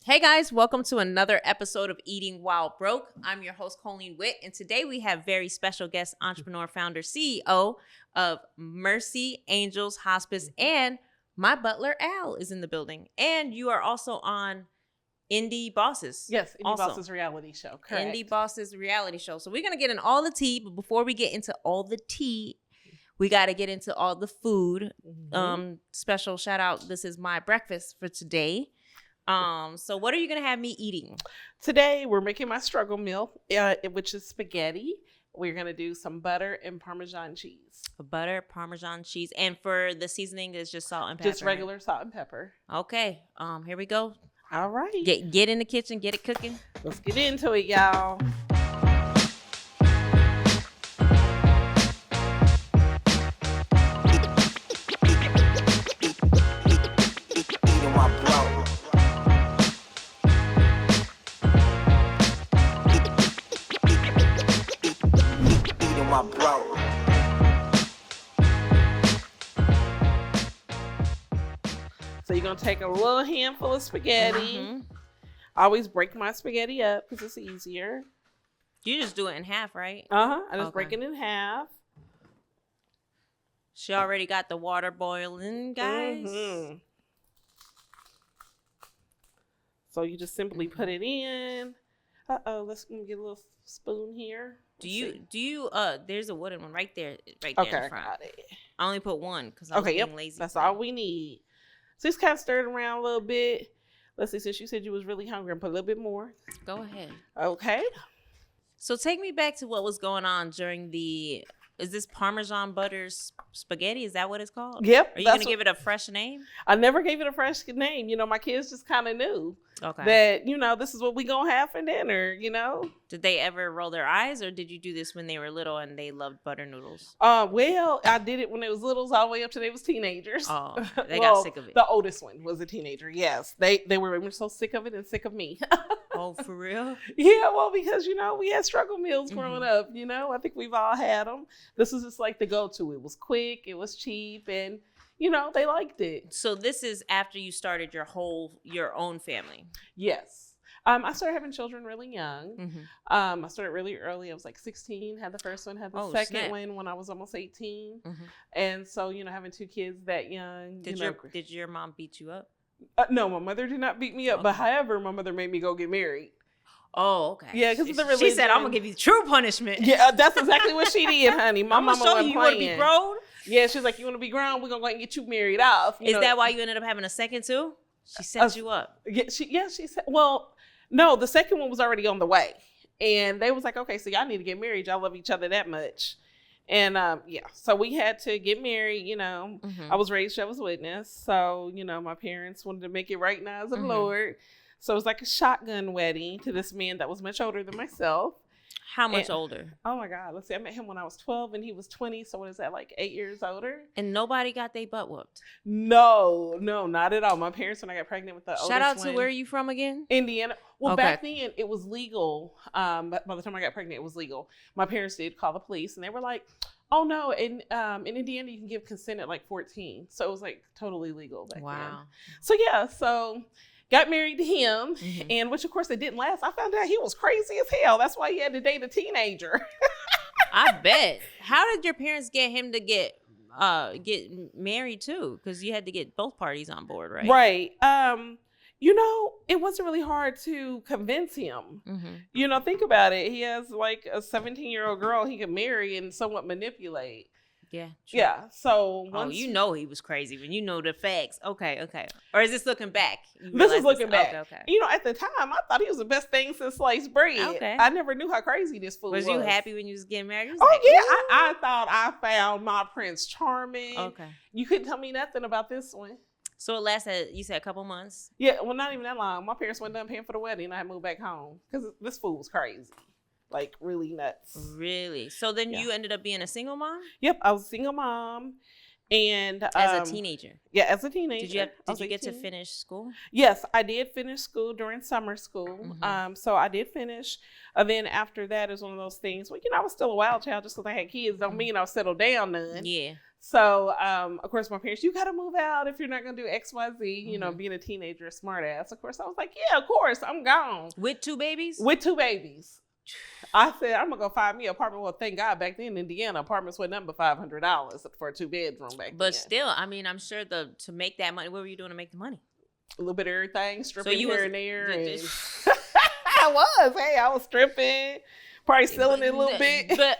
Hey guys, welcome to another episode of Eating While Broke. I'm your host, Colleen Witt, and today we have very special guest, entrepreneur, founder, CEO of Mercy Angels Hospice, and my butler, Al, is in the building. And you are also on Indie Bosses. Yes, Indie Bosses reality show. Correct. Indie Bosses reality show. So we're going to get in all the tea, but before we get into all the tea, we got to get into all the food. Special shout out, this is my breakfast for today. So what are you going to have me eating? Today, we're making my struggle meal, which is spaghetti. We're going to do some butter and Parmesan cheese. Butter, Parmesan cheese. And for the seasoning, it's just salt and pepper. Just regular salt and pepper. Okay. Here we go. All right. Get in the kitchen. Get it cooking. Let's get into it, y'all. So you're going to take a little handful of spaghetti. I always break my spaghetti up because it's easier. You just do it in half, right? I just break it in half. She already got the water boiling, guys. So you just simply put it in. Let's get a little spoon here. Do you there's a wooden one right there in front. Got it. I only put one because I was being lazy. That's all we need. So just kind of stir it around a little bit. Let's see, since you said you was really hungry, and put a little bit more. Go ahead. Okay. So take me back to what was going on during is this Parmesan butter spaghetti? Is that what it's called? Yep. Are you going to give it a fresh name? I never gave it a fresh name. My kids just kind of knew that, this is what we going to have for dinner, Did they ever roll their eyes, or did you do this when they were little and they loved butter noodles? Well, I did it when they was littles all the way up to they was teenagers. Oh, they got sick of it. The oldest one was a teenager, yes. They were so sick of it and sick of me. Oh, for real? Yeah, well, because, we had struggle meals growing up, I think we've all had them. This was just like the go-to. It was quick, it was cheap, and, they liked it. So this is after you started your own family? Yes. I started having children really young. I started really early. I was like 16, had the first one, had the second one when I was almost 18. And so, having two kids that young. Did your mom beat you up? No, my mother did not beat me up. But however, my mother made me go get married. Oh, okay. Yeah, because the religion. She said, "I'm gonna give you true punishment." Yeah, that's exactly what she did, honey. My mama wasn't playing. You want to be grown? Yeah, she's like, "You want to be grown? We're gonna go and get you married off." Is that why you ended up having a second too? She set you up. Yeah, she said. Well, no, the second one was already on the way, and they was like, "Okay, so y'all need to get married. Y'all love each other that much." And so we had to get married. I was raised Jehovah's Witness, so my parents wanted to make it right in the eyes of the Lord. So it was like a shotgun wedding to this man that was much older than myself. How much older? Oh my God. Let's see. I met him when I was 12 and he was 20. So what is that, like 8 years older? And nobody got their butt whooped? No, not at all. My parents, when I got pregnant with the oldest one. Shout out to where are you from again? Indiana. Well, back then it was legal. But by the time I got pregnant, it was legal. My parents did call the police and they were like, oh no, in Indiana you can give consent at like 14. So it was like totally legal back then. So so got married to him, and which of course it didn't last. I found out he was crazy as hell. That's why he had to date a teenager. I bet. How did your parents get him to get married too? Because you had to get both parties on board, right? Right. It wasn't really hard to convince him. Think about it. He has like a 17-year-old girl he could marry and somewhat manipulate. Yeah. True. Yeah. So he was crazy when you know the facts. Okay. Or is this looking back? This is looking back. Okay. At the time, I thought he was the best thing since sliced bread. Okay. I never knew how crazy this fool was. Was you happy when you was getting married? I thought I found my Prince Charming. Okay. You couldn't tell me nothing about this one. So it lasted, you said a couple months? Yeah, well, not even that long. My parents weren't done paying for the wedding and I moved back home because this fool was crazy. Like really nuts. Really? So then you ended up being a single mom? Yep, I was a single mom, and as a teenager. Yeah, as a teenager. Did you get to finish school? Yes, I did finish school during summer school. So I did finish. And then after that is one of those things. Well, I was still a wild child just because I had kids. Don't mean I was settled down none. Yeah. So, of course, my parents, you got to move out if you're not going to do X, Y, Z, you know, being a teenager, a smart ass. Of course, I was like, yeah, of course, I'm gone. With 2 babies? With 2 babies. I said, I'm going to go find me an apartment. Well, thank God, back then in Indiana, apartments were nothing but $500 for a 2-bedroom back then. But still, I mean, I'm sure to make that money, what were you doing to make the money? A little bit of everything, stripping So here and there. And I was stripping, probably selling it a little bit. But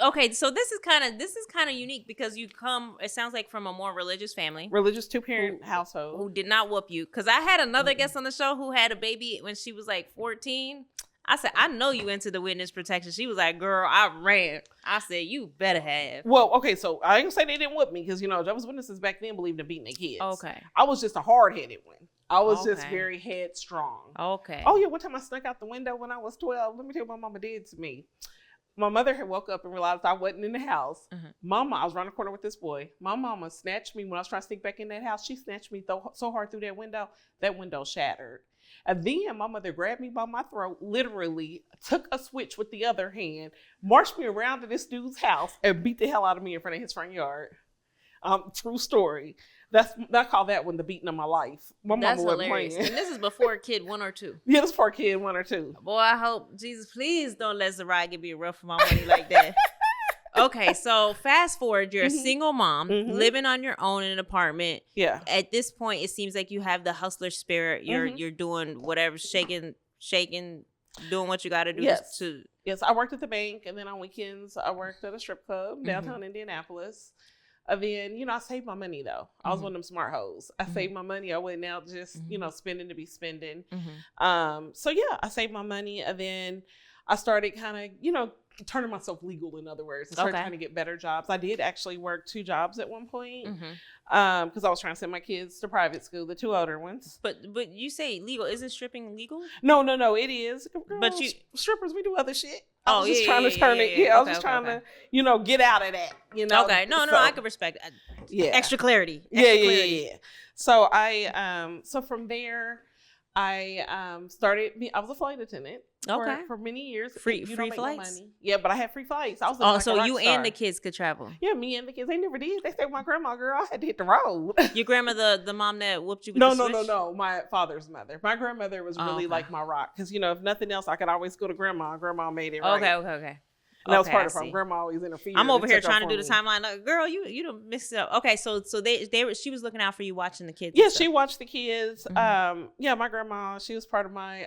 okay, so this is kind of unique because you come, it sounds like, from a more religious family. Religious 2-parent household. Who did not whoop you. Because I had another guest on the show who had a baby when she was like 14. I said, I know you into the witness protection. She was like, girl, I ran. I said, you better have. Well, okay, so I ain't gonna say they didn't whoop me because, you know, Jehovah's Witnesses back then believed in beating their kids. Okay. I was just a hard-headed one. I was just very headstrong. Okay. Oh, yeah, one time I snuck out the window when I was 12. Let me tell you what my mama did to me. My mother had woke up and realized I wasn't in the house. Mama, I was around the corner with this boy. My mama snatched me when I was trying to sneak back in that house. She snatched me so hard through that window shattered. And then my mother grabbed me by my throat, literally took a switch with the other hand, marched me around to this dude's house, and beat the hell out of me in front of his front yard. True story. I call that one the beating of my life. My mama wasn't hilarious. playing. And this is before kid 1 or 2. Yeah, this is for kid 1 or 2. Boy, I hope, Jesus, please don't let Zariah give me a run for my money like that. Okay, so fast forward, you're a single mom living on your own in an apartment. Yeah. At this point, it seems like you have the hustler spirit. You're doing whatever, shaking, doing what you got to do. Yes, I worked at the bank, and then on weekends, I worked at a strip club downtown Indianapolis. And then, you know, I saved my money, though. I was one of them smart hoes. I saved my money. I wasn't out just, you know, spending to be spending. So, yeah, I saved my money. And then I started kind of, you know, turning myself legal, in other words. I started trying to get better jobs. I did actually work 2 jobs at one point because I was trying to send my kids to private school, the 2 older ones. But you say legal. Isn't stripping legal? No, it is. Girl, but strippers, we do other shit. I was just trying to turn it. Yeah, I was just trying to, you know, get out of that. You know. Okay. No, I can respect. Extra clarity. Yeah. So so from there, I started. I was a flight attendant. For many years. Free flights. No money. Yeah, but I had free flights. I was so you and the kids could travel. Yeah, me and the kids. They never did. They stayed with my grandma. Girl, I had to hit the road. Your grandma, the mom that whooped you with the switch? No. My father's mother. My grandmother was really like my rock because, you know, if nothing else, I could always go to grandma. Grandma made it right. Okay. And that was part of the problem. Grandma always interfered. I'm over here trying to do the timeline. Girl, you don't mix it up. Okay, so she was looking out for you, watching the kids. Yeah, she watched the kids. Yeah, my grandma, she was part of my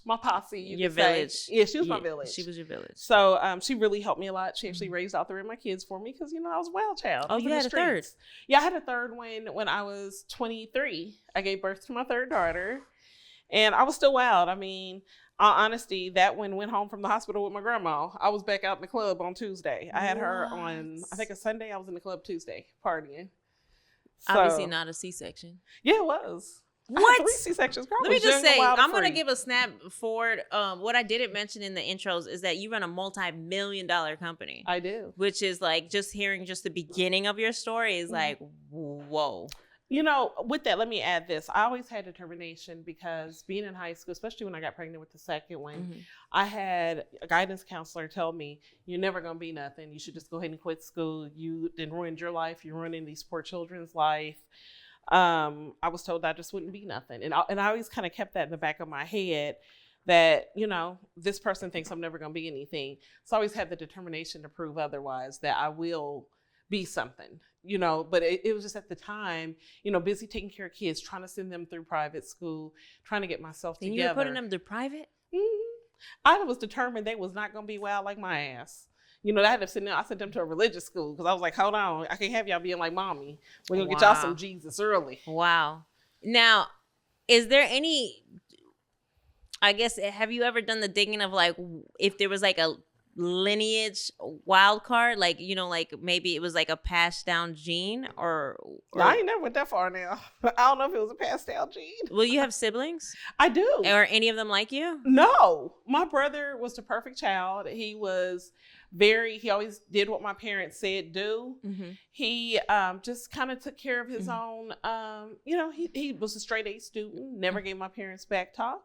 my posse. Your village. Yeah, she was my village. She was your village. So she really helped me a lot. She actually raised all 3 of my kids for me because, you know, I was a wild child. Oh, you had a third? Yeah, I had a third one when I was 23. I gave birth to my 3rd daughter, and I was still wild. I mean, honesty, that one went home from the hospital with my grandma. I was back out in the club on Tuesday. I had her on, I think, a Sunday. I was in the club Tuesday partying. So, obviously not a C-section. Yeah, it was. What? 3 C-sections. Girl, let me just say, I'm going to give a snap forward. What I didn't mention in the intros is that you run a multi-million-dollar company. I do. Which is like, just hearing just the beginning of your story is like, whoa. You know, with that, let me add this. I always had determination because being in high school, especially when I got pregnant with the second one, I had a guidance counselor tell me, you're never going to be nothing. You should just go ahead and quit school. You then ruined your life. You're ruining these poor children's life. I was told that I just wouldn't be nothing. And I always kind of kept that in the back of my head that, you know, this person thinks I'm never going to be anything. So I always had the determination to prove otherwise, that I will be something. You know, but it was just at the time, you know, busy taking care of kids, trying to send them through private school, trying to get myself together. And you were putting them through private? I was determined they was not going to be wild like my ass. You know, I sent them to a religious school because I was like, hold on, I can't have y'all being like mommy. We're going to get y'all some Jesus early. Wow. Now, is there any, I guess, have you ever done the digging of like, if there was like a lineage wild card, like, you know, like maybe it was like a passed down gene or no, I ain't never went that far now. I don't know if it was a passed down gene. Will you have siblings? I do. Or any of them like you? No, my brother was the perfect child. He was he always did what my parents said do. He just kind of took care of his own. You know, he was a straight A student, never gave my parents back talk.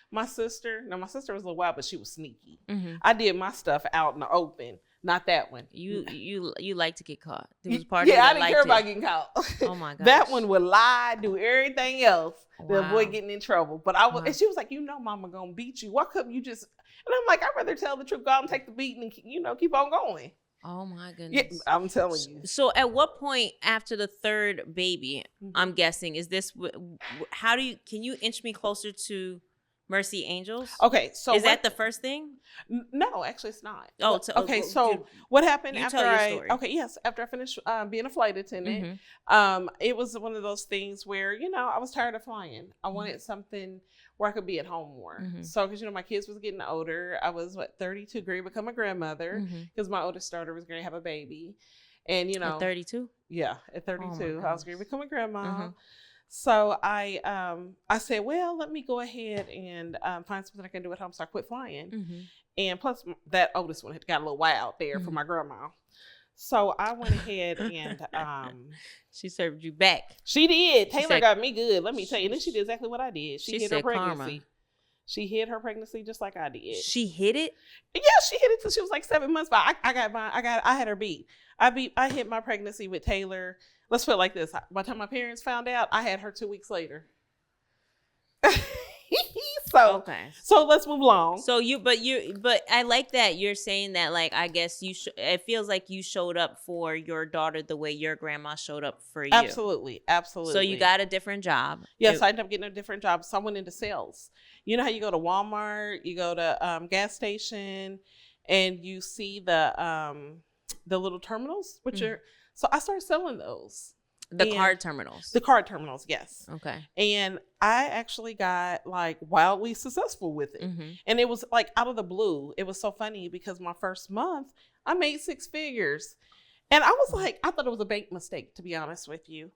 My sister was a little wild, but she was sneaky. I did my stuff out in the open. Not that one. You like to get caught. There was part of yeah, you I didn't care about getting caught. Oh my god. That one would lie, do everything else to avoid getting in trouble. But I was, and she was like, mama gonna beat you. Why couldn't you just? And I'm like, I'd rather tell the truth, go out and take the beating, and keep on going. Oh my goodness. Yeah, I'm telling you. So at what point after the third baby, I'm guessing, is this? Can you inch me closer to Mercy Angels? Okay, so is that the first thing? No, actually, it's not. Oh, okay. So what happened after story. Okay, yes, after I finished being a flight attendant, it was one of those things where I was tired of flying. I wanted something where I could be at home more. So because my kids was getting older, I was 32, going to become a grandmother because my oldest daughter was going to have a baby, and at 32. Yeah, at 32, I was going to become a grandma. So I said, well, let me go ahead and find something I can do at home. So I quit flying. And plus that oldest one had got a little wild there for my grandma. So I went ahead and she served you back. She did. Taylor got me good. Let me tell you. And then she did exactly what I did. She hid her pregnancy. Karma. She hid her pregnancy just like I did. She hid it? Yeah, she hid it till she was like 7 months. But I had her beat. I hid my pregnancy with Taylor. Let's put it like this. By the time my parents found out, I had her 2 weeks later. So let's move along. So but I like that you're saying that, like, I guess it feels like you showed up for your daughter the way your grandma showed up for you. Absolutely. So you got a different job. Yes, I ended up getting a different job. So I went into sales. You know how you go to Walmart, you go to gas station, and you see the little terminals, which are. So I started selling those. The card terminals. The card terminals, yes. Okay. And I actually got wildly successful with it. And it was out of the blue. It was so funny because my first month, I made 6 figures. And I was I thought it was a bank mistake, to be honest with you.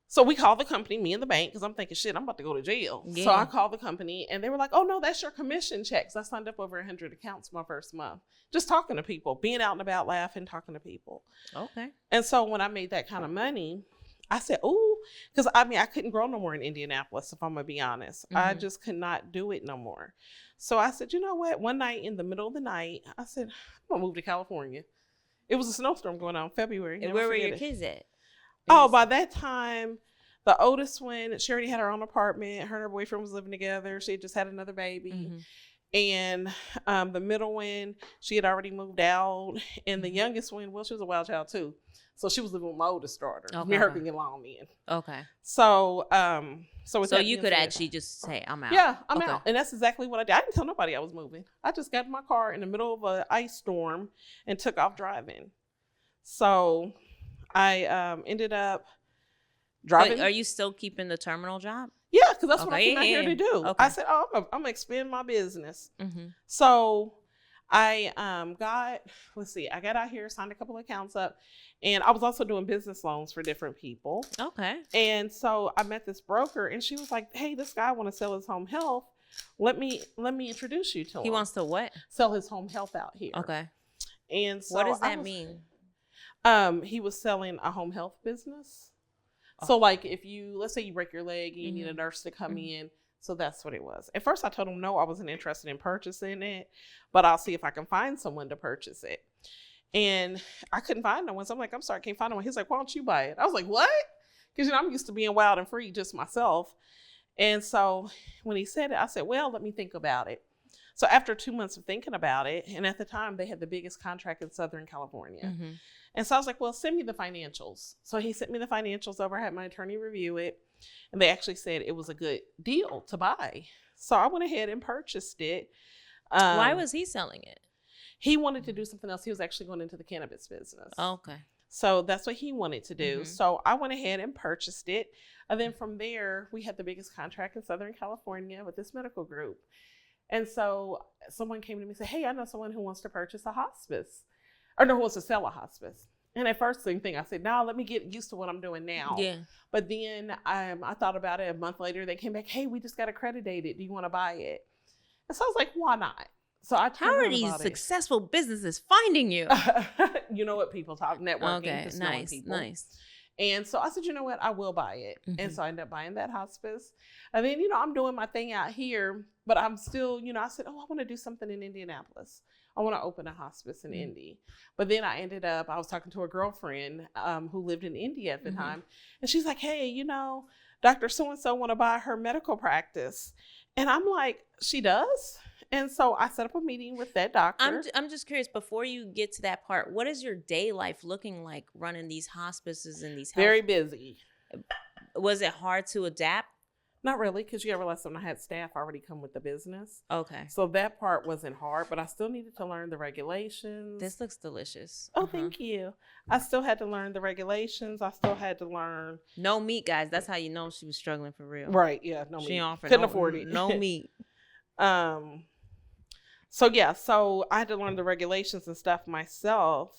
So we called the company, me and the bank, because I'm thinking, shit, I'm about to go to jail. Yeah. So I called the company and they were like, oh no, that's your commission checks. I signed up over 100 accounts my first month. Just talking to people, being out and about, laughing, talking to people. Okay. And so when I made that kind of money, I said, ooh, because I couldn't grow no more in Indianapolis, if I'm going to be honest. I just could not do it no more. So I said, you know what? One night in the middle of the night, I said, I'm going to move to California. It was a snowstorm going on in February. And where were your kids at? Oh, by that time, the oldest one, she already had her own apartment. Her and her boyfriend was living together. She had just had another baby. And the middle one, she had already moved out. And the youngest one, well, she was a wild child too. So she was living with my oldest daughter. Me and her can get along then. Okay. So, so you could actually just say, I'm out. Yeah, I'm out. And that's exactly what I did. I didn't tell nobody I was moving. I just got in my car in the middle of an ice storm and took off driving. So I ended up driving. But are you still keeping the terminal job? Yeah, because that's what I came out here to do. Okay. I said, I'm going to expand my business. So I I got out here, signed a couple of accounts up, and I was also doing business loans for different people. Okay. And so I met this broker, and she was like, hey, this guy want to sell his home health. Let me introduce you to him. He wants to what? Sell his home health out here. Okay. And so what does that mean? He was selling a home health business. So if let's say you break your leg and you need a nurse to come in. So that's what it was. At first I told him, no, I wasn't interested in purchasing it, but I'll see if I can find someone to purchase it. And I couldn't find no one. So I'm like, I'm sorry, I can't find no one. He's like, why don't you buy it? I was like, what? Because, I'm used to being wild and free just myself. And so when he said it, I said, well, let me think about it. So after 2 months of thinking about it, and at the time they had the biggest contract in Southern California. And so I was like, well, send me the financials. So he sent me the financials over. I had my attorney review it. And they actually said it was a good deal to buy. So I went ahead and purchased it. Why was he selling it? He wanted to do something else. He was actually going into the cannabis business. Oh, okay. So that's what he wanted to do. So I went ahead and purchased it. And then from there, we had the biggest contract in Southern California with this medical group. And so someone came to me and said, hey, I know someone who wants to purchase a hospice. Or no, who wants to sell a hospice. And at first, same thing. I said, no, let me get used to what I'm doing now. Yeah. But then I thought about it. A month later, they came back, hey, we just got accredited. Do you want to buy it? And so I was like, why not? So I How are these successful businesses finding you? You know what people talk, networking. Okay, nice. And so I said, you know what? I will buy it. And so I ended up buying that hospice. And then, I'm doing my thing out here, but I'm still, I said, oh, I want to do something in Indianapolis. I want to open a hospice in Indy. But then I was talking to a girlfriend who lived in India at the time. And she's like, hey, you know, Dr. So-and-so want to buy her medical practice. And I'm like, she does? And so I set up a meeting with that doctor. I'm just curious, before you get to that part, what is your day life looking like running these hospices and these health? Very busy. Was it hard to adapt? Not really, because you gotta realize when I had staff already come with the business. Okay. So that part wasn't hard, but I still needed to learn the regulations. This looks delicious. Oh, thank you. I still had to learn the regulations. I still had to learn. No meat, guys. That's how you know she was struggling for real. Right, yeah, no She meat. couldn't afford it. No meat. So I had to learn the regulations and stuff myself.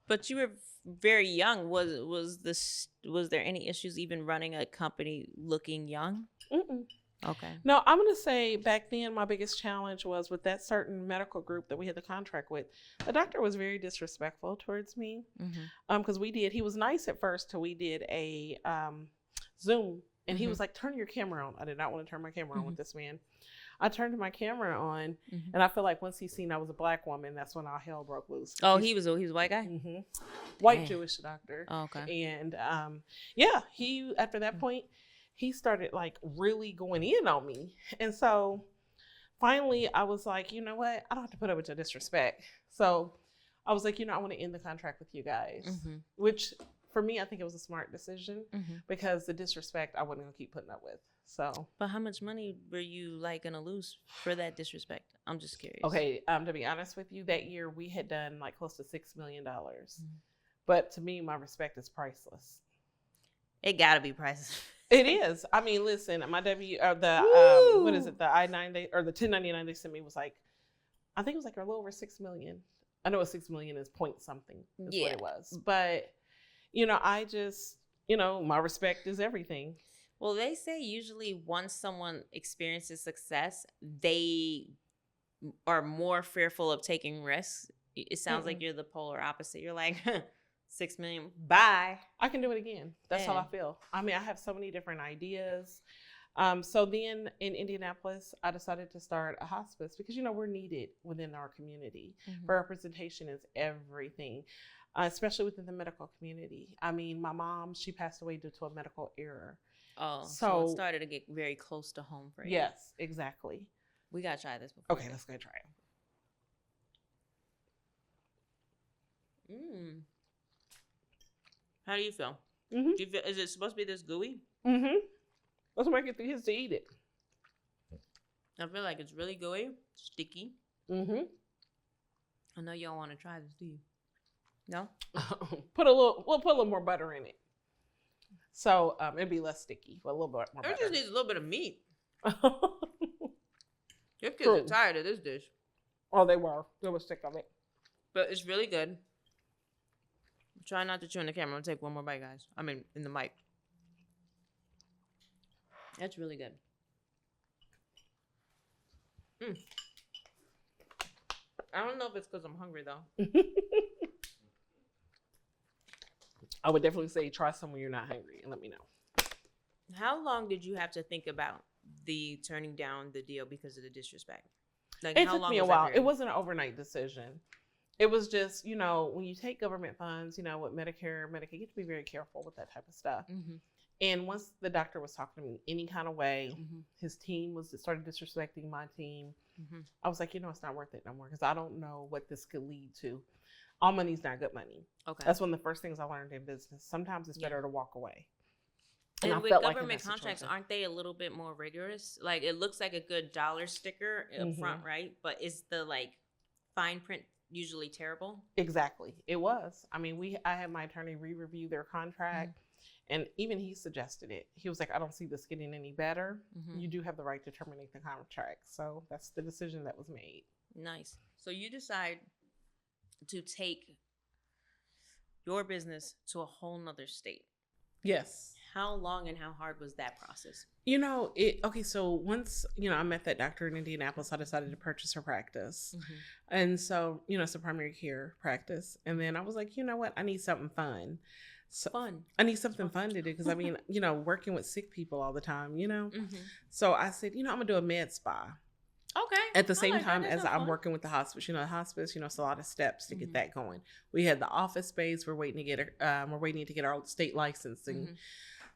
But you were very young. Was there any issues even running a company looking young? Mm-mm. Okay. No, I'm going to say back then my biggest challenge was with that certain medical group that we had the contract with. The doctor was very disrespectful towards me because he was nice at first till we did a Zoom, and he was like, turn your camera on. I did not want to turn my camera on with this man. I turned my camera on, and I feel like once he seen I was a black woman, that's when all hell broke loose. Oh, he was a white guy? White Jewish doctor. Oh, okay. And he after that point, he started like really going in on me. And so finally I was like, you know what? I don't have to put up with your disrespect. So I was like, I want to end the contract with you guys, which for me, I think it was a smart decision because the disrespect I wasn't going to keep putting up with. So, but how much money were you like going to lose for that disrespect? I'm just curious. Okay. To be honest with you, that year we had done like close to $6 million. But to me, my respect is priceless. It gotta be priceless. It is. I mean, listen, my what is it? The I-9 or the 1099 they sent me was like, I think it was like a little over $6 million. I know $6 million is point something. Is what it was. But, I just, my respect is everything. Well, they say usually once someone experiences success, they are more fearful of taking risks. It sounds like you're the polar opposite. You're like, 6 million, bye. I can do it again. That's how I feel. I mean, I have so many different ideas. So then in Indianapolis, I decided to start a hospice because, we're needed within our community. Representation is everything, especially within the medical community. I mean, my mom, she passed away due to a medical error. Oh, so it started to get very close to home for you. Yes, exactly. We got to try this before. Okay, let's go try it. How do you feel? Is it supposed to be this gooey? Let's make it his to eat it. I feel like it's really gooey, sticky. I know you don't want to try this, do you? No? We'll put a little more butter in it. So it'd be less sticky, but a little bit more butter. It just needs a little bit of meat. Your kids are tired of this dish. Oh, they were. They were sick of it. But it's really good. Try not to chew in the camera. I'm going to take one more bite, guys. I mean, in the mic. That's really good. I don't know if it's because I'm hungry, though. I would definitely say try somewhere you're not hungry and let me know. How long did you have to think about the turning down the deal because of the disrespect? Like, it took me a while. It wasn't an overnight decision. It was just, when you take government funds, with Medicare, Medicaid, you have to be very careful with that type of stuff. And once the doctor was talking to me any kind of way, his team started disrespecting my team. I was like, it's not worth it no more because I don't know what this could lead to. All money's not good money. Okay. That's one of the first things I learned in business. Sometimes it's better to walk away. And with government contracts, aren't they a little bit more rigorous? Like, it looks like a good dollar sticker up front, right? But is the fine print usually terrible? Exactly. It was. I mean, I had my attorney re-review their contract, and even he suggested it. He was like, I don't see this getting any better. You do have the right to terminate the contract. So that's the decision that was made. Nice. So you decide to take your business to a whole nother state. Yes. How long and how hard was that process? So once, I met that doctor in Indianapolis, I decided to purchase her practice. And so, it's a primary care practice. And then I was like, you know what? I need something fun. I need something fun to do because, I mean, working with sick people all the time, So I said, I'm going to do a med spa. Okay. At the I same like that. time That as sounds I'm fun. working with the hospice, the hospice, it's a lot of steps to get that going. We had the office space. We're waiting to get our state licensing.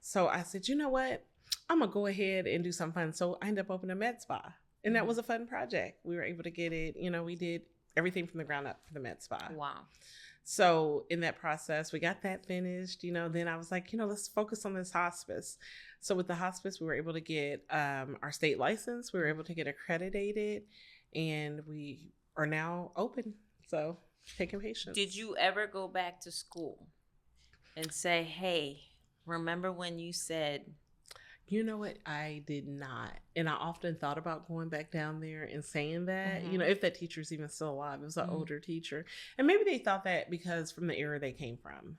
So I said, you know what? I'm going to go ahead and do something fun. So I ended up opening a med spa. And that was a fun project. We were able to get it. We did everything from the ground up for the med spa. Wow. So in that process, we got that finished. Then I was like, let's focus on this hospice. So with the hospice, we were able to get our state license. We were able to get accredited. And we are now open. So taking patients. Did you ever go back to school and say, hey, remember when you said... You know what? I did not. And I often thought about going back down there and saying that, if that teacher's even still alive. It was an older teacher. And maybe they thought that because from the era they came from.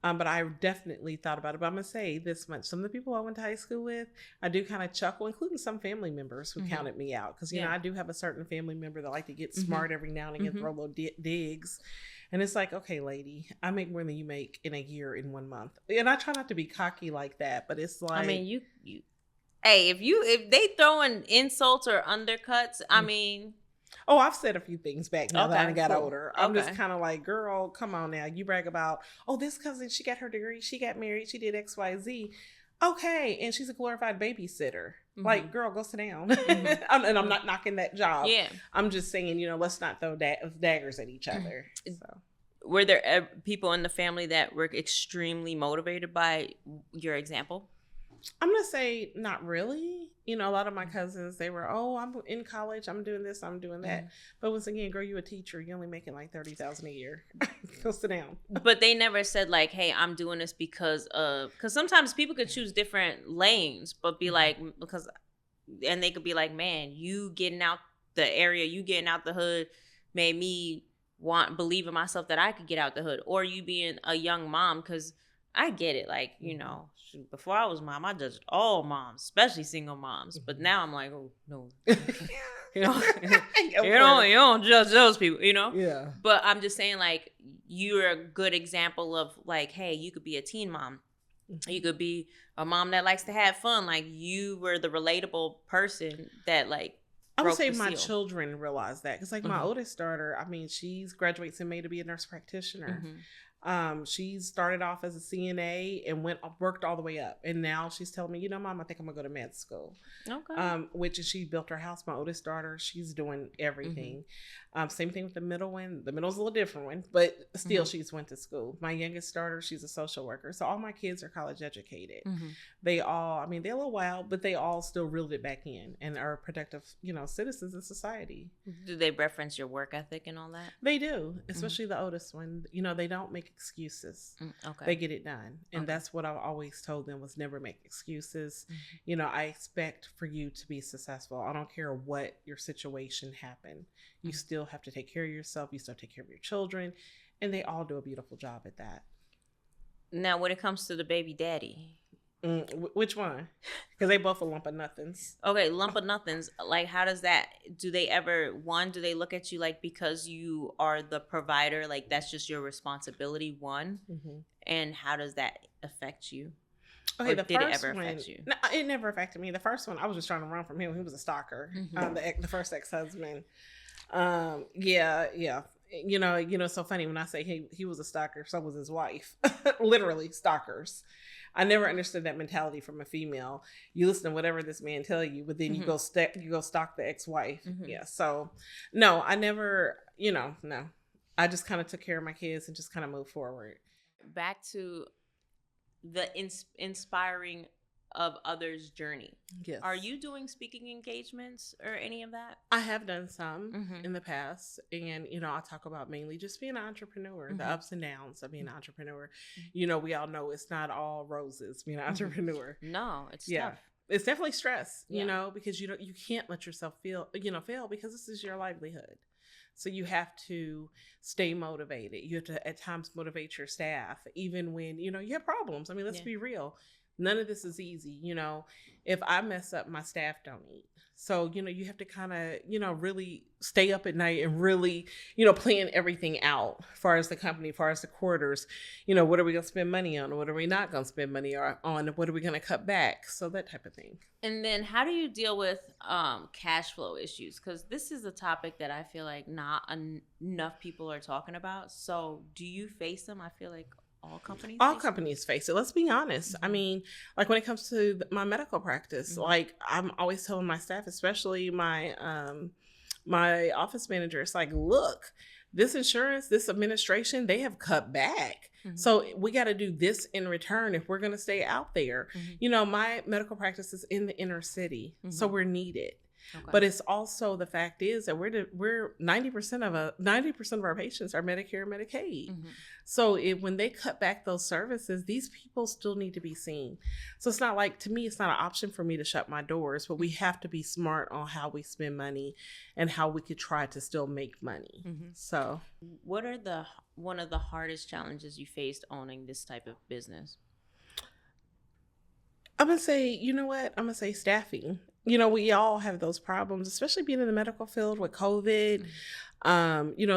But I definitely thought about it. But I'm going to say this much. Some of the people I went to high school with, I do kind of chuckle, including some family members who counted me out. Because, I do have a certain family member that like to get smart every now and again, throw little digs. And it's like, okay, lady, I make more than you make in a year in 1 month. And I try not to be cocky like that, but it's like... I mean, you hey, if they throwing insults or undercuts, I mean... Oh, I've said a few things back now that I got older. I'm just Okay. kind of like, girl, come on now. You brag about, this cousin, she got her degree, she got married, she did X, Y, Z. Okay, and she's a glorified babysitter. Like, girl, go sit down. And I'm not knocking that job. Yeah. I'm just saying, let's not throw daggers at each other. So. Were there people in the family that were extremely motivated by your example? I'm going to say not really. A lot of my cousins, they were, I'm in college, I'm doing this, I'm doing that. But once again, girl, you a teacher, you're only making like $30,000 a year. Go sit down. But they never said like, hey, I'm doing this because sometimes people could choose different lanes, but be like, and they could be like, man, you getting out the area, you getting out the hood made me believe in myself that I could get out the hood. Or you being a young mom, because I get it. Like, before I was mom, I judged all moms, especially single moms. But now I'm like, oh, no. you don't judge those people, Yeah. But I'm just saying, like, you're a good example of, like, hey, you could be a teen mom. You could be a mom that likes to have fun. Like, you were the relatable person that, like, I would say my children realize that. Because, like, my oldest daughter, she's graduates in May to be a nurse practitioner. She started off as a CNA and worked all the way up. And now she's telling me, Mom, I think I'm going to go to med school. Okay. She built her house. My oldest daughter, she's doing everything. Same thing with the middle one. The middle's a little different one, but still she's went to school. My youngest daughter, she's a social worker. So all my kids are college educated. They all, they're a little wild, but they all still reeled it back in and are productive, citizens in society. Do they reference your work ethic and all that? They do, especially the oldest one. They don't make excuses. Okay. They get it done. And that's what I've always told them was never make excuses. I expect for you to be successful. I don't care what your situation happened. You still have to take care of yourself. You still take care of your children. And they all do a beautiful job at that. Now, when it comes to the baby daddy. Which one? Because they both a lump of nothings. Okay, lump of nothings. Like, how does that, do they look at you like because you are the provider, like that's just your responsibility, one? And how does that affect you? Okay, or did it ever affect you? No, it never affected me. The first one, I was just trying to run from him. He was a stalker. The first ex-husband. Yeah. It's so funny when I say he was a stalker, so was his wife. Literally stalkers. I never understood that mentality from a female. You listen to whatever this man tell you, but then you go stalk the ex-wife. Yeah. So no, I never, no. I just kind of took care of my kids and just kind of moved forward. Back to the inspiring of others' journey. Yes. Are you doing speaking engagements or any of that? I have done some in the past. And, I talk about mainly just being an entrepreneur, the ups and downs of being an entrepreneur. We all know it's not all roses being an entrepreneur. No, it's tough. It's definitely stress, because you can't let yourself fail because this is your livelihood. So you have to stay motivated. You have to at times motivate your staff, even when, you have problems. Let's be real. None of this is easy, if I mess up, my staff don't eat. So, you have to kind of, really stay up at night and really, plan everything out as far as the company, as far as the quarters, what are we going to spend money on? What are we not going to spend money on? What are we going to cut back? So that type of thing. And then how do you deal with cash flow issues? Because this is a topic that I feel like not enough people are talking about. So do you face them? I feel like all companies face it. Let's be honest. I mean, like when it comes to my medical practice, like I'm always telling my staff, especially my my office manager, it's like, look, this insurance, this administration, they have cut back. So we got to do this in return if we're going to stay out there. My medical practice is in the inner city, so we're needed. Okay. But it's also, the fact is that we're 90% of our patients are Medicare and Medicaid. So when they cut back those services, these people still need to be seen. So it's not like, to me, it's not an option for me to shut my doors, but we have to be smart on how we spend money and how we could try to still make money. So what are one of the hardest challenges you faced owning this type of business? I'm going to say, I'm going to say staffing. We all have those problems, especially being in the medical field with COVID.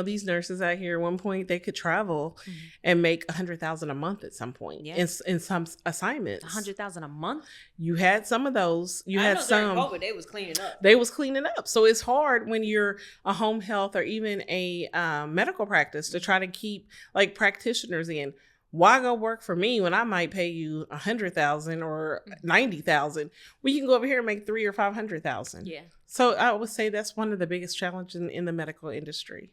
These nurses out here, at one point, they could travel and make $100,000 a month at some point in some assignments. $100,000 a month? You had some of those. You had some. During COVID, they was cleaning up. They was cleaning up. So it's hard when you're a home health or even a medical practice to try to keep like practitioners in. Why go work for me when I might pay you $100,000 or $90,000? Well, you can go over here and make $300,000 or $500,000. Yeah. So I would say that's one of the biggest challenges in the medical industry.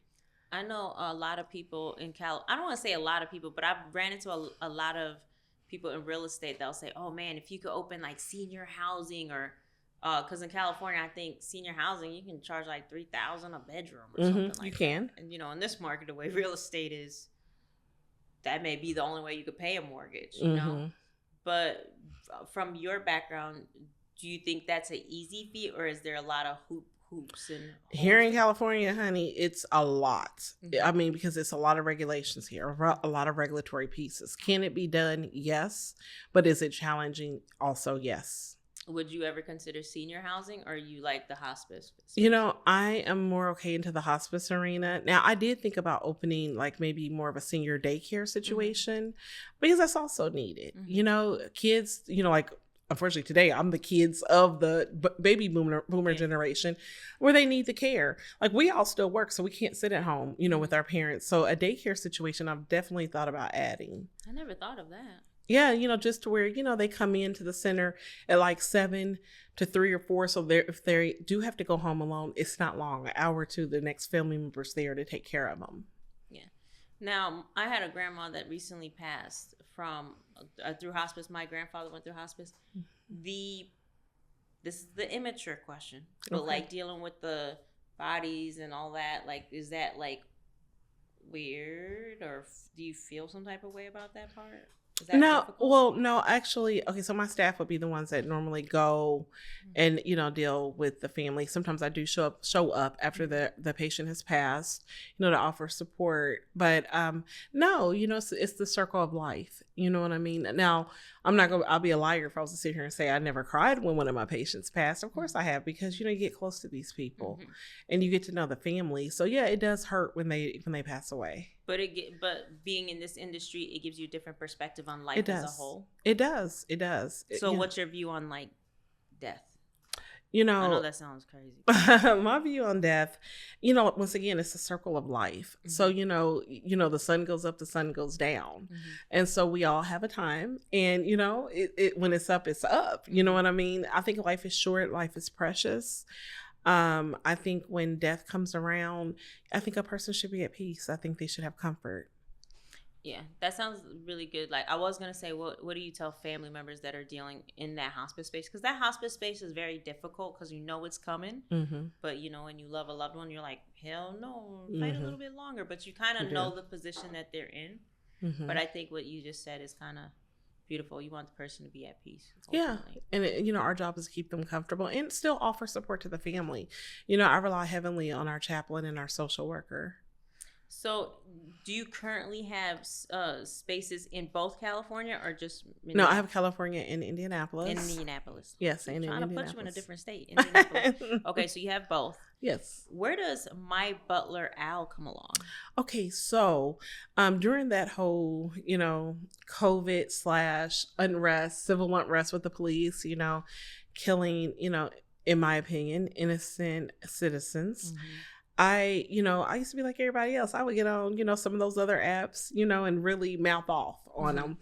I know a lot of people in I don't want to say a lot of people, but I've ran into a lot of people in real estate. They'll say, "Oh man, if you could open like senior housing or." Because in California, I think senior housing, you can charge like $3,000 a bedroom or something like that. You can. And in this market, the way real estate is, that may be the only way you could pay a mortgage, you know? But from your background, do you think that's an easy feat, or is there a lot of hoops? Here in California, honey, it's a lot. I mean, because it's a lot of regulations here, a lot of regulatory pieces. Can it be done? Yes. But is it challenging? Also, yes. Would you ever consider senior housing, or you like the hospice? I am more okay into the hospice arena. Now, I did think about opening like maybe more of a senior daycare situation because that's also needed. Kids, like unfortunately today I'm the kids of the baby boomer generation where they need the care. Like we all still work, so we can't sit at home, with our parents. So a daycare situation I've definitely thought about adding. I never thought of that. Yeah, just to where, they come into the center at like 7 to 3 or 4. So if they do have to go home alone, it's not long, an hour or two, the next family member's there to take care of them. Yeah. Now, I had a grandma that recently passed from through hospice. My grandfather went through hospice. This is the immature question, but like dealing with the bodies and all that, like, is that like weird, or do you feel some type of way about that part? No, actually, okay, so my staff would be the ones that normally go and, deal with the family. Sometimes I do show up after the patient has passed, to offer support. But no, it's the circle of life. You know what I mean? Now, I'll be a liar if I was to sit here and say I never cried when one of my patients passed. Of course I have, because, you get close to these people and you get to know the family. So yeah, it does hurt when they pass away. But being in this industry, it gives you a different perspective on life as a whole. It does. So what's your view on like death? I know that sounds crazy. My view on death, once again, it's a circle of life. So, the sun goes up, the sun goes down. And so we all have a time, and, when it's up, it's up. You know what I mean? I think life is short. Life is precious. I think when death comes around, I think a person should be at peace. I think they should have comfort. Yeah, that sounds really good. Like, I was going to say, what do you tell family members that are dealing in that hospice space? Because that hospice space is very difficult because it's coming. But, when you love a loved one, you're like, hell no, fight a little bit longer. But you kind of know the position that they're in. But I think what you just said is kind of beautiful. You want the person to be at peace. Ultimately. Yeah. And, our job is to keep them comfortable and still offer support to the family. I rely heavily on our chaplain and our social worker. So, do you currently have spaces in both California or just No, I have California and Indianapolis. In Indianapolis. Yes, and in trying Indianapolis. to put you in a different state. Indianapolis. Okay, so you have both. Yes. Where does My Butler Al come along? Okay, so during that whole, COVID / unrest, civil unrest with the police, killing, in my opinion, innocent citizens. Mm-hmm. I used to be like everybody else. I would get on, some of those other apps, and really mouth off on them.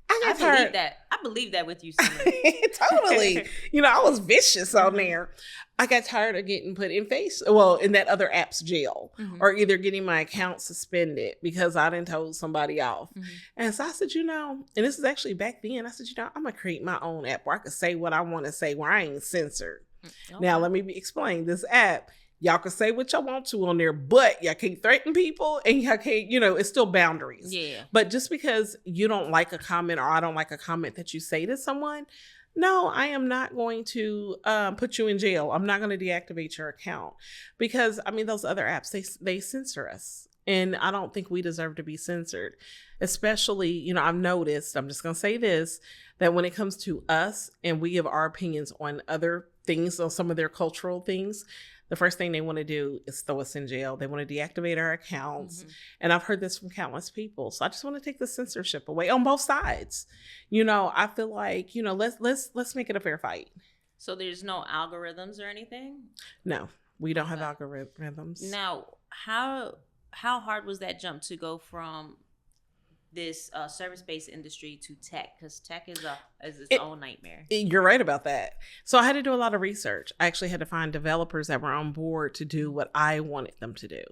I believe that with you, Totally. I was vicious on there. I got tired of getting put in that other app's jail, or either getting my account suspended because I done told somebody off. And so I said, and this is actually back then, I said, I'm going to create my own app where I can say what I want to say, where I ain't censored. Okay. Now, let me explain this app. Y'all can say what y'all want to on there, but y'all can't threaten people and y'all can't, it's still boundaries. Yeah. But just because you don't like a comment or I don't like a comment that you say to someone, no, I am not going to put you in jail. I'm not going to deactivate your account because, those other apps, they censor us. And I don't think we deserve to be censored. Especially, I've noticed, I'm just going to say this, that when it comes to us and we give our opinions on other things, on some of their cultural things, the first thing they want to do is throw us in jail. They want to deactivate our accounts. And I've heard this from countless people. So I just want to take the censorship away on both sides. I feel like, let's make it a fair fight. So there's no algorithms or anything? No, we don't have algorithms. Now, how hard was that jump to go from this service-based industry to tech? Because tech is its own nightmare. You're right about that. So I had to do a lot of research. I actually had to find developers that were on board to do what I wanted them to do.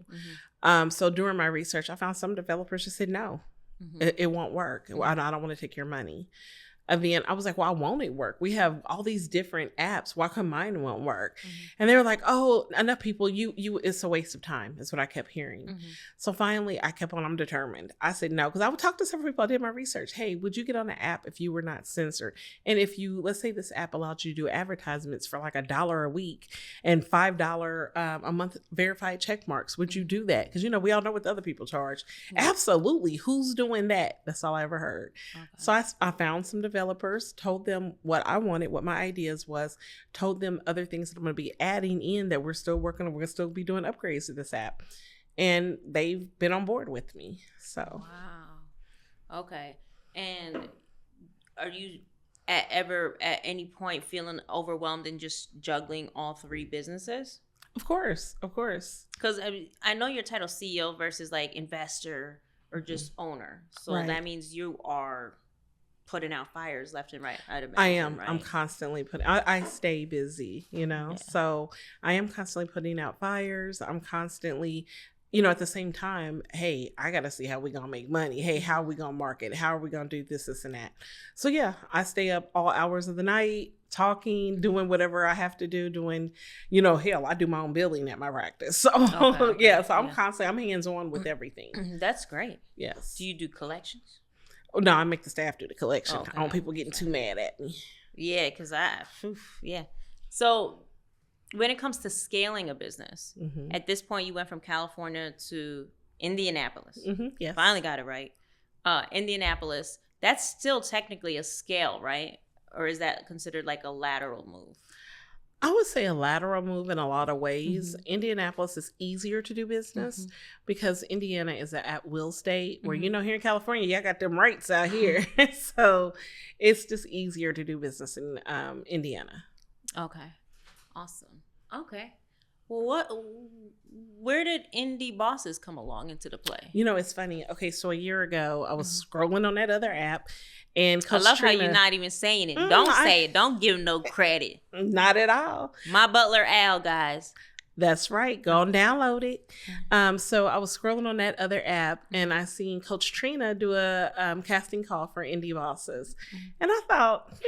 So during my research, I found some developers just said, no, it won't work. I don't want to take your money. And then I was like, why won't it work? We have all these different apps. Why come mine won't work? And they were like, oh, enough people. It's a waste of time. Is what I kept hearing. So finally, I kept on. I'm determined. I said no, because I would talk to several people. I did my research. Hey, would you get on the app if you were not censored? And if let's say this app allowed you to do advertisements for like $1 a week and $5 a month verified check marks, would you do that? Because we all know what the other people charge. Absolutely. Who's doing that? That's all I ever heard. Okay. So I found some developers, told them what I wanted, what my ideas was, told them other things that I'm going to be adding in that we're still working on. We're going to still be doing upgrades to this app. And they've been on board with me. So. Wow. Okay. And are you at any point feeling overwhelmed and just juggling all three businesses? Of course. Because I know your title CEO versus like investor or just owner. So that means you are putting out fires left and right. I am. Right? I'm constantly I stay busy, so I am constantly putting out fires. I'm constantly, at the same time, hey, I got to see how we going to make money. Hey, how are we going to market? How are we going to do this, and that? So yeah, I stay up all hours of the night, talking, doing whatever I have to do, hell, I do my own billing at my practice. So okay. So I'm constantly, I'm hands-on with everything. That's great. Yes. Do you do collections? No, I make the staff do the collection. Okay. I don't want people getting too mad at me. Yeah, because yeah. So when it comes to scaling a business, at this point you went from California to Indianapolis. Yes. Finally got it right. Indianapolis, that's still technically a scale, right? Or is that considered like a lateral move? I would say a lateral move in a lot of ways. Indianapolis is easier to do business because Indiana is an at-will state where, here in California, y'all got them rights out here. So it's just easier to do business in Indiana. Okay. Awesome. Okay. Well, where did Indie Bosses come along into the play? It's funny. Okay, so a year ago, I was scrolling on that other app, and I love how you're not even saying it. Don't say it. Don't give no credit. Not at all. My Butler Al, guys. That's right. Go and download it. So I was scrolling on that other app, and I seen Coach Trina do a casting call for Indie Bosses, and I thought,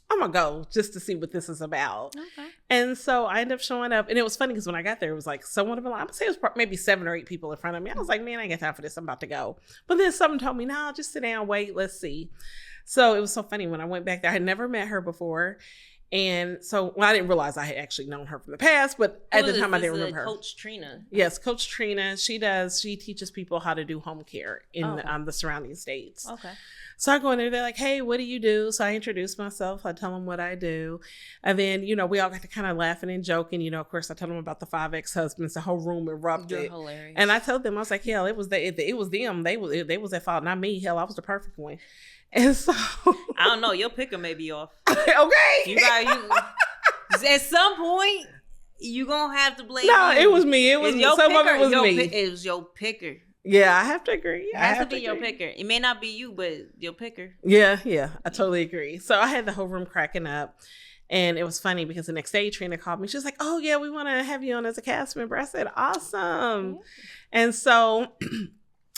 I'm going to go just to see what this is about. Okay. And so I ended up showing up. And it was funny because when I got there, it was like someone of a line. I'm going to say it was maybe 7 or 8 people in front of me. I was like, man, I ain't got time for this. I'm about to go. But then someone told me, no, just sit down, wait, let's see. So it was so funny when I went back there. I had never met her before. And so, well, I didn't realize I had actually known her from the past, but at the time I didn't remember her. Coach Trina. Yes, Coach Trina. She teaches people how to do home care in the surrounding states. Okay. So I go in there, they're like, hey, what do you do? So I introduce myself. I tell them what I do. And then, we all got to kind of laughing and joking. Of course, I tell them about the 5 ex-husbands. The whole room erupted. You're hilarious. And I told them, I was like, hell, it was them. They was at fault, not me. Hell, I was the perfect one. And so I don't know. Your picker may be off. Okay. You at some point you gonna have to blame. No, you. It was me. It was your some picker, of it was me. It was your picker. Yeah, I have to agree. It has to be your picker. It may not be you, but your picker. Yeah, I totally agree. So I had the whole room cracking up. And it was funny because the next day Trina called me. She was like, oh yeah, we want to have you on as a cast member. I said, awesome. Yeah. And so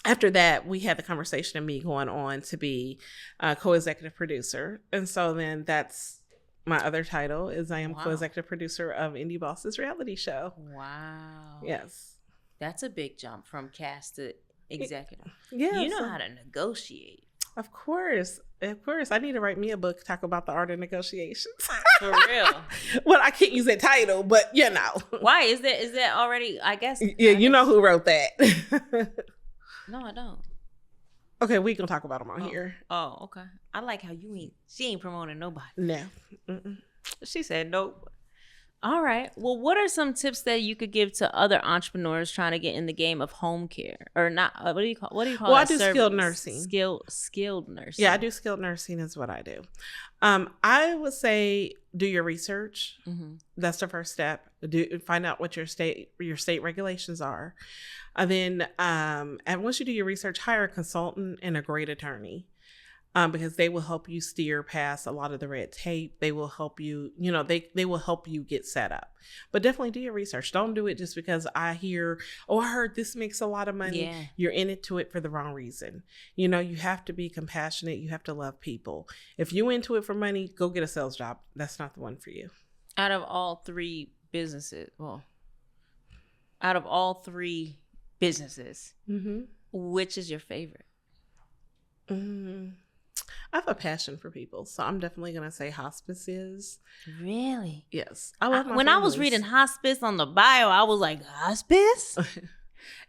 after that, we had the conversation of me going on to be a co-executive producer. And so then that's my other title is I am co-executive producer of Indie Boss's reality show. Wow. Yes. That's a big jump from cast to executive. Yeah. You know how to negotiate. Of course. I need to write me a book, talk about the art of negotiations. For real. Well, I can't use that title, but Why? Is that already, I guess. Yeah, you know who wrote that. No, I don't. Okay, we can talk about them on here. Oh, okay. I like how she ain't promoting nobody. No. She said nope. All right. Well, what are some tips that you could give to other entrepreneurs trying to get in the game of home care or not? What do you call? Well, I do skilled nursing. Skilled nursing. Yeah, I do skilled nursing is what I do. I would say do your research. Mm-hmm. That's the first step. Find out what your state regulations are. And then, and once you do your research, hire a consultant and a great attorney. Because they will help you steer past a lot of the red tape. They will help you, they will help you get set up. But definitely do your research. Don't do it just because I heard this makes a lot of money. Yeah. You're in it to it for the wrong reason. You have to be compassionate. You have to love people. If you're into it for money, go get a sales job. That's not the one for you. Out of all 3 businesses, mm-hmm. Which is your favorite? Mm-hmm. I have a passion for people, so I'm definitely going to say hospice is. Really? Yes. I love my When families. I was reading hospice on the bio, I was like, hospice?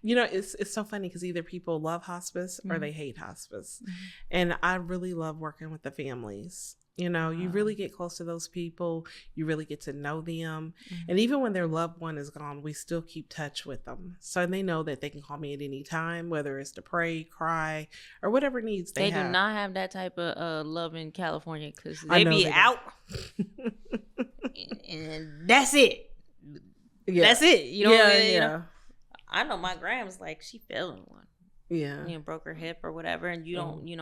It's so funny because either people love hospice or they hate hospice. Mm-hmm. And I really love working with the families. You really get close to those people. You really get to know them. Mm-hmm. And even when their loved one is gone, we still keep touch with them. So they know that they can call me at any time, whether it's to pray, cry, or whatever needs they have. They do not have that type of love in California because they be out. and that's it. Yeah. That's it. Yeah. I know my grandma's like, she fell in one. Yeah. Broke her hip or whatever. And you don't, you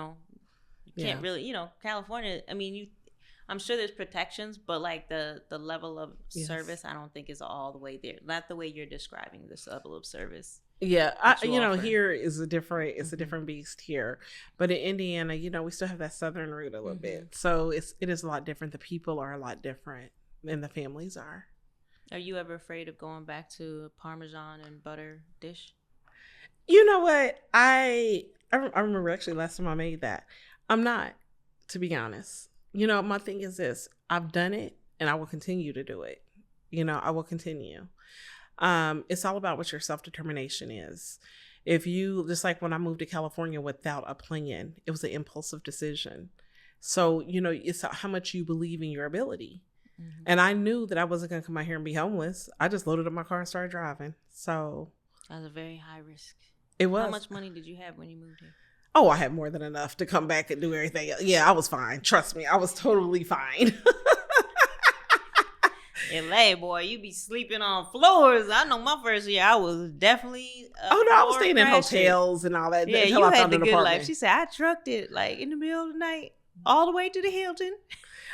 can't really, California, I mean, I'm sure there's protections, but like the level of service, I don't think is all the way there. Not the way you're describing this level of service. Yeah. Here is a different beast here, but in Indiana, we still have that Southern root a little bit. So it is a lot different. The people are a lot different than the families are. Are you ever afraid of going back to a Parmesan and butter dish? You know what? I remember actually last time I made that. I'm not, to be honest. My thing is this. I've done it and I will continue to do it. I will continue. It's all about what your self-determination is. If you, just like when I moved to California without a plan, it was an impulsive decision. So, it's how much you believe in your ability. Mm-hmm. And I knew that I wasn't going to come out here and be homeless. I just loaded up my car and started driving. So. That was a very high risk. It was. How much money did you have when you moved here? Oh, I had more than enough to come back and do everything. Yeah, I was fine. Trust me, I was totally fine. LA, boy, you be sleeping on floors. I know my first year, I was definitely. I was staying in hotels and all that. Yeah, you had the good life. She said, I trucked it like in the middle of the night all the way to the Hilton.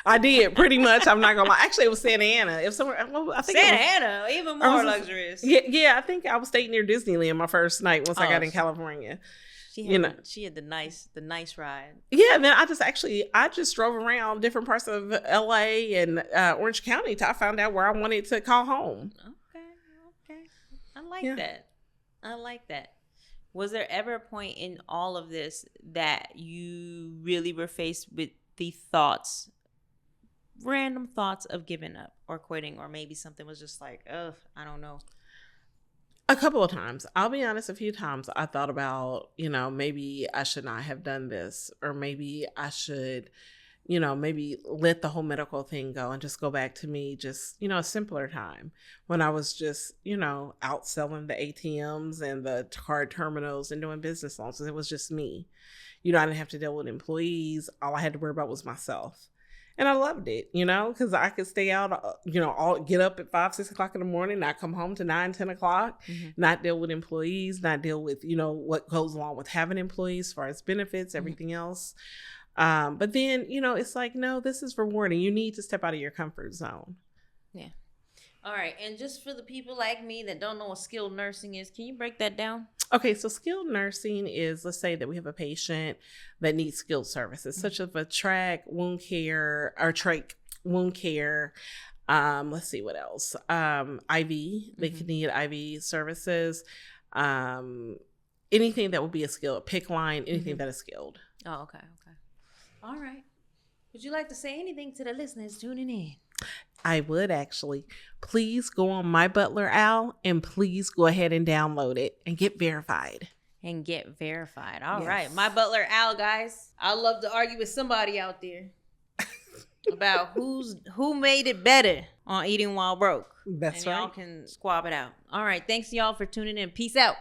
I did pretty much. I'm not gonna lie. Actually, it was Santa Ana. It was somewhere. I think Santa Ana, even more luxurious. Yeah. I think I was staying near Disneyland my first night once I got in California. She had the nice ride. Yeah, then I just drove around different parts of LA and Orange County till I found out where I wanted to call home. Okay. I like that. Was there ever a point in all of this that you really were faced with the thoughts random thoughts of giving up or quitting, or maybe something was just like, ugh, I don't know? A couple of times. I'll be honest, a few times I thought about, maybe I should not have done this, or maybe I should, maybe let the whole medical thing go and just go back to me, just, a simpler time when I was just, out selling the ATMs and the card terminals and doing business loans. It was just me. I didn't have to deal with employees. All I had to worry about was myself. And I loved it, because I could stay out, get up at 5, 6 o'clock in the morning, not come home to 9, 10 o'clock, not deal with employees, not deal with, what goes along with having employees as far as benefits, everything else. But then, it's like, no, this is rewarding. You need to step out of your comfort zone. Yeah. All right. And just for the people like me that don't know what skilled nursing is, can you break that down? Okay, so skilled nursing is, let's say that we have a patient that needs skilled services, such as a trach wound care or trach wound care. Let's see what else. IV, they could need IV services. Anything that would be a skilled PIC line, anything that is skilled. Oh, okay. All right. Would you like to say anything to the listeners tuning in? I would actually. Please go on My Butler Al and please go ahead and download it and get verified. All right. My Butler Al, guys. I love to argue with somebody out there about who made it better on Eating While Broke. That's and right. Y'all can squab it out. All right. Thanks y'all for tuning in. Peace out.